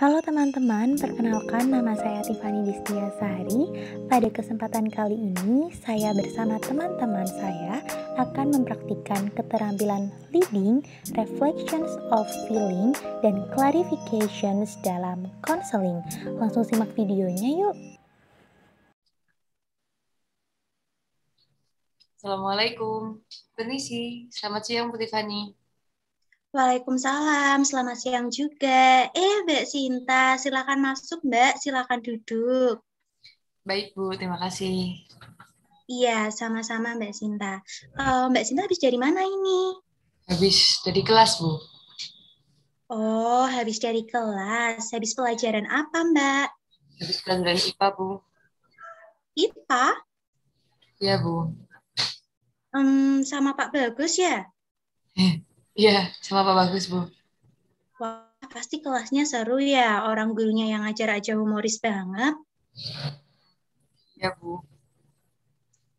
Halo teman-teman, perkenalkan nama saya Tiffany Distiasari. Pada kesempatan kali ini, saya bersama teman-teman saya akan mempraktikkan keterampilan leading, reflections of feeling, dan clarifications dalam counseling. Langsung simak videonya yuk. Assalamualaikum. Permisi, selamat siang Bu Tiffany. Waalaikumsalam, selamat siang juga. Mbak Sinta, silakan masuk Mbak, silakan duduk. Baik Bu, terima kasih. Iya, sama-sama Mbak Sinta. Mbak Sinta habis dari mana ini? Habis dari kelas Bu. Oh, habis dari kelas. Habis pelajaran apa Mbak? Habis pelajaran IPA Bu. IPA? Iya Bu. Sama Pak Bagus ya? Iya, sama Pak Bagus Bu. Wah, pasti kelasnya seru ya. Orang gurunya yang ngajar aja humoris banget. Iya Bu.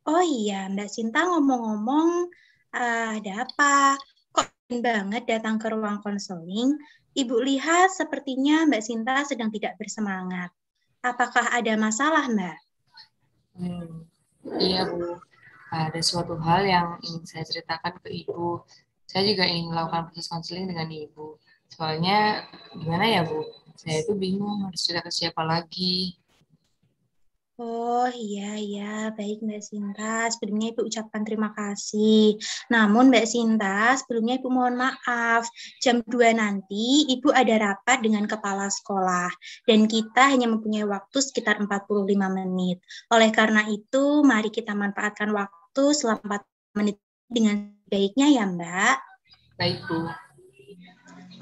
Oh iya, Mbak Sinta ngomong-ngomong, ada apa? Kok banget datang ke ruang konseling? Ibu lihat sepertinya Mbak Sinta sedang tidak bersemangat. Apakah ada masalah, Mbak? Iya Bu. Ada suatu hal yang ingin saya ceritakan ke Ibu. Saya juga ingin melakukan proses konseling dengan Ibu. Soalnya gimana ya Bu? Saya itu bingung harus cerita ke siapa lagi. Oh iya, baik Mbak Sinta. Sebelumnya Ibu ucapkan terima kasih. Namun Mbak Sinta, sebelumnya Ibu mohon maaf. Jam 2 nanti Ibu ada rapat dengan kepala sekolah. Dan kita hanya mempunyai waktu sekitar 45 menit. Oleh karena itu, mari kita manfaatkan waktu selama 4 menit dengan baiknya ya Mbak. Baik Bu.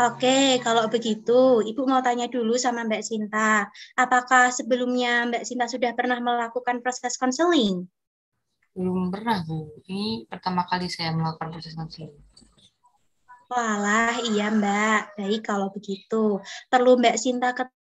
Oke, kalau begitu, Ibu mau tanya dulu sama Mbak Sinta. Apakah sebelumnya Mbak Sinta sudah pernah melakukan proses konseling? Belum pernah Bu. Ini pertama kali saya melakukan proses konseling. Walah, iya Mbak. Baik kalau begitu. Perlu Mbak Sinta ketahui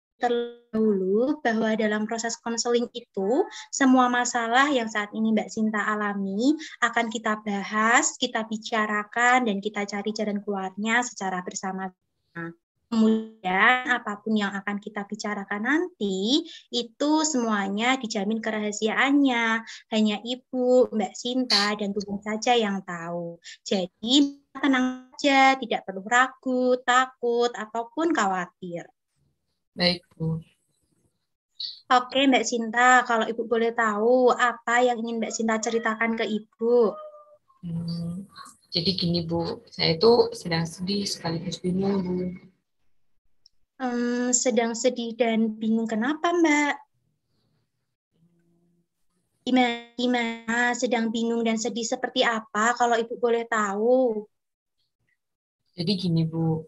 dahulu bahwa dalam proses konseling itu, semua masalah yang saat ini Mbak Sinta alami akan kita bahas, kita bicarakan, dan kita cari jalan keluarnya secara bersama-sama. Kemudian apapun yang akan kita bicarakan nanti, itu semuanya dijamin kerahasiaannya. Hanya Ibu, Mbak Sinta, dan Tuhan saja yang tahu. Jadi tenang saja, tidak perlu ragu, takut, ataupun khawatir. Baik Bu. Oke Mbak Sinta, kalau Ibu boleh tahu apa yang ingin Mbak Sinta ceritakan ke Ibu? Jadi gini Bu, saya itu sedang sedih sekaligus bingung Bu. Sedang sedih dan bingung kenapa Mbak? Gimana? Sedang bingung dan sedih seperti apa kalau Ibu boleh tahu? Jadi gini Bu,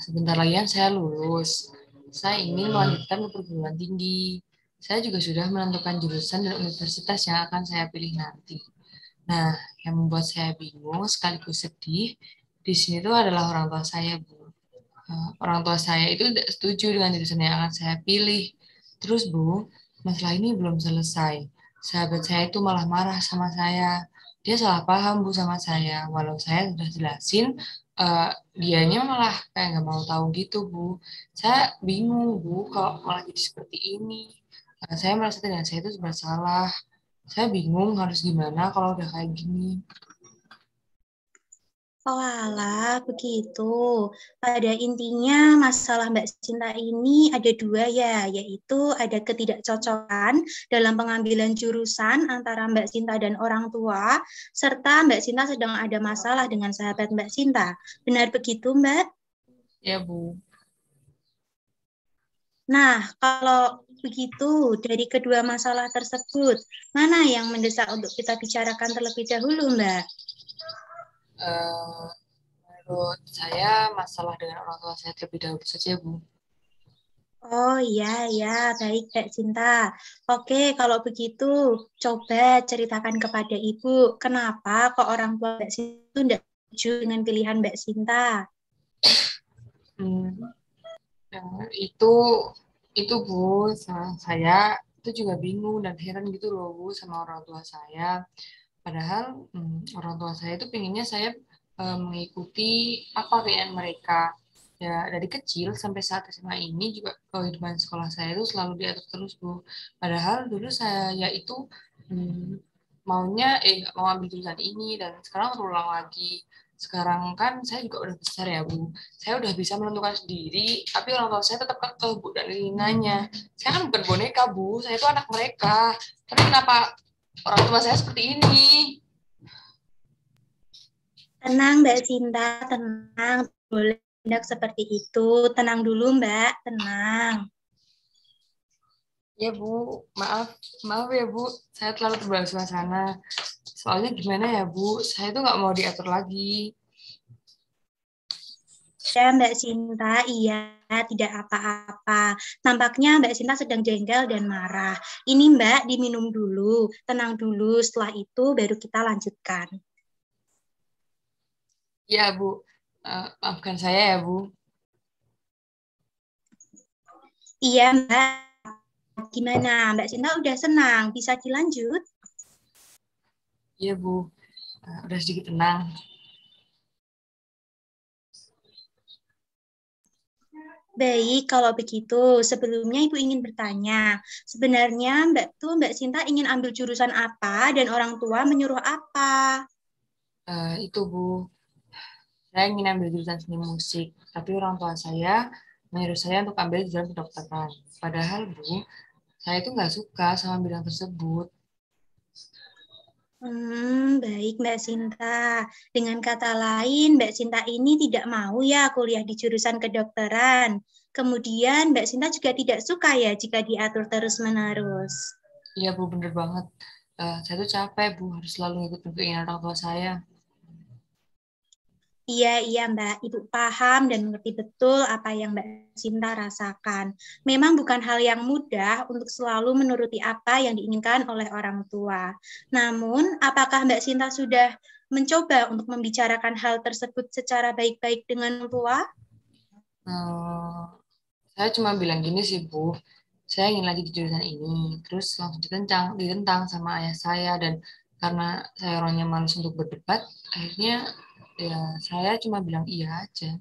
sebentar lagi kan saya lulus. Saya ingin melanjutkan ke perguruan tinggi. Saya juga sudah menentukan jurusan dan universitas yang akan saya pilih nanti. Nah, yang membuat saya bingung sekaligus sedih di sini tuh adalah orang tua saya Bu. Orang tua saya itu tidak setuju dengan jurusan yang akan saya pilih. Terus Bu, masalah ini belum selesai. Sahabat saya itu malah marah sama saya. Dia salah paham Bu sama saya. Walau saya sudah jelasin, dianya malah kayak nggak mau tahu gitu Bu. Saya bingung Bu, kalau malah jadi seperti ini. Saya merasa tidak saya itu bersalah. Saya bingung harus gimana kalau udah kayak gini. Oh alah, begitu. Pada intinya masalah Mbak Sinta ini ada dua ya, yaitu ada ketidakcocokan dalam pengambilan jurusan antara Mbak Sinta dan orang tua, serta Mbak Sinta sedang ada masalah dengan sahabat Mbak Sinta. Benar begitu, Mbak? Ya Bu. Nah, kalau begitu, dari kedua masalah tersebut, mana yang mendesak untuk kita bicarakan terlebih dahulu, Mbak? Eh, Menurut saya masalah dengan orang tua saya terlebih dahulu saja Bu. Oh iya, baik Mbak Cinta. Oke, kalau begitu coba ceritakan kepada Ibu, kenapa kok orang tua Mbak Cinta itu tidak setuju dengan pilihan Mbak Cinta? Hmm, itu Bu, saya itu juga bingung dan heran gitu loh Bu sama orang tua saya. Padahal orang tua saya itu pinginnya saya mengikuti apa keinginan mereka. Ya, dari kecil sampai saat SMA ini juga kehidupan sekolah saya itu selalu diatur terus, Bu. Padahal dulu saya itu hmm, maunya nggak mau ambil jurusan ini dan sekarang terulang lagi. Sekarang kan saya juga udah besar ya, Bu. Saya udah bisa menentukan sendiri, tapi orang tua saya tetap kekeh, Bu, dan ingin nanya. Saya kan bukan boneka, Bu. Saya itu anak mereka. Tapi kenapa orang tua saya seperti ini? Tenang Mbak Cinta, tenang. Boleh tindak seperti itu. Tenang dulu Mbak, tenang. Ya, Bu. Maaf. Maaf ya, Bu. Saya terlalu terbawa suasana. Soalnya gimana ya, Bu? Saya tuh nggak mau diatur lagi. Ya Mbak Cinta, iya tidak apa-apa. Tampaknya Mbak Cinta sedang jengkel dan marah. Ini Mbak diminum dulu, tenang dulu. Setelah itu baru kita lanjutkan. Ya, Bu. Maafkan saya ya, Bu. Iya Mbak, gimana? Mbak Cinta udah senang, bisa dilanjut? Iya, Bu. Udah sedikit tenang. Baik, kalau begitu sebelumnya Ibu ingin bertanya, sebenarnya Mbak Cinta ingin ambil jurusan apa dan orang tua menyuruh apa? Itu, Bu. Saya ingin ambil jurusan seni musik, tapi orang tua saya menyuruh saya untuk ambil jurusan kedokteran. Padahal, Bu, saya itu nggak suka sama bidang tersebut. Baik Mbak Cinta. Dengan kata lain, Mbak Cinta ini tidak mau ya kuliah di jurusan kedokteran. Kemudian Mbak Cinta juga tidak suka ya jika diatur terus-menerus. Iya, Bu, bener banget. Saya tuh capek, Bu, harus selalu ngikutin keinginan orang tua saya. Iya Mbak, Ibu paham dan mengerti betul apa yang Mbak Cinta rasakan. Memang bukan hal yang mudah untuk selalu menuruti apa yang diinginkan oleh orang tua. Namun, apakah Mbak Cinta sudah mencoba untuk membicarakan hal tersebut secara baik-baik dengan orang tua? Eh, saya cuma bilang gini sih, Bu. Saya ingin lagi di jurusan ini. Terus langsung ditentang sama ayah saya. Dan karena saya orangnya malas untuk berdebat, akhirnya ya saya cuma bilang iya aja.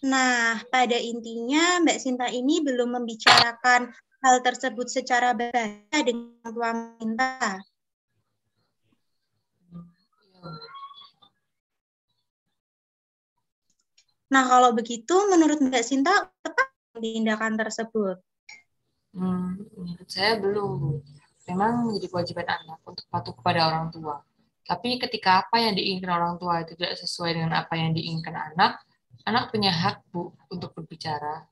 Nah, pada intinya Mbak Cinta ini belum membicarakan hal tersebut secara baik dengan orang tua Mbak Cinta. Nah, kalau begitu menurut Mbak Cinta tepat tindakan tersebut? Menurut saya belum, Bu. Memang menjadi kewajiban anak untuk patuh kepada orang tua. Tapi ketika apa yang diinginkan orang tua itu tidak sesuai dengan apa yang diinginkan anak, anak punya hak, Bu, untuk berbicara.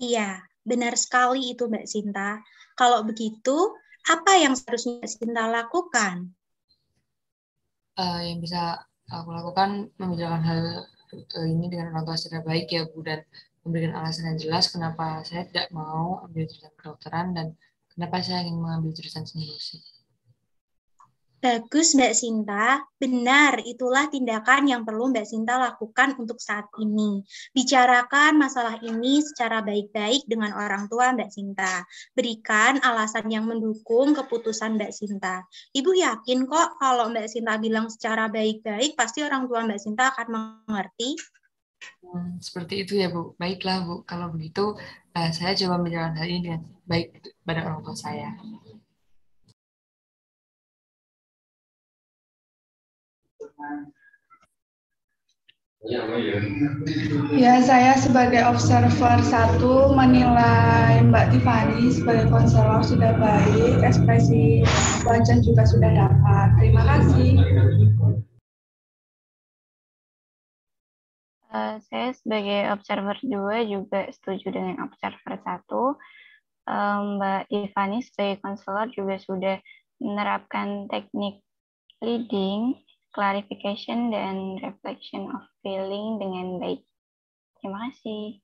Iya, benar sekali itu Mbak Cinta. Kalau begitu, apa yang seharusnya Mbak Cinta lakukan? Yang bisa aku lakukan membicarakan hal ini dengan orang tua secara baik ya, Bu, dan memberikan alasan yang jelas kenapa saya tidak mau ambil jurusan kedokteran dan kenapa saya ingin mengambil jurusan seni musik. Bagus Mbak Cinta, benar itulah tindakan yang perlu Mbak Cinta lakukan untuk saat ini. Bicarakan masalah ini secara baik-baik dengan orang tua Mbak Cinta. Berikan alasan yang mendukung keputusan Mbak Cinta. Ibu yakin kok kalau Mbak Cinta bilang secara baik-baik, pasti orang tua Mbak Cinta akan mengerti. Seperti itu ya, Bu. Baiklah, Bu. Kalau begitu, saya coba menjalankan hal ini dengan baik pada orang tua saya. Ya, saya sebagai observer satu menilai Mbak Tiffany sebagai konselor sudah baik, ekspresi wajah juga sudah dapat. Terima kasih. Saya sebagai observer 2 juga setuju dengan observer 1. Mbak Tiffany sebagai konselor juga sudah menerapkan teknik leading, clarification, dan reflection of feeling dengan baik. Terima kasih.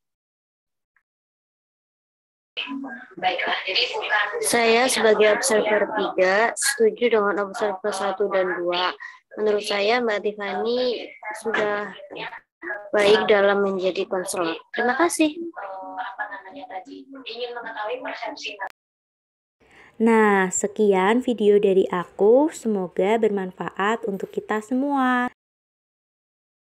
Baiklah, jadi saya sebagai observer 3 setuju dengan observer 1 dan 2. Menurut saya Mbak Tiffany sudah baik dalam menjadi konselor. Terima kasih. Nah, sekian video dari aku. Semoga bermanfaat untuk kita semua.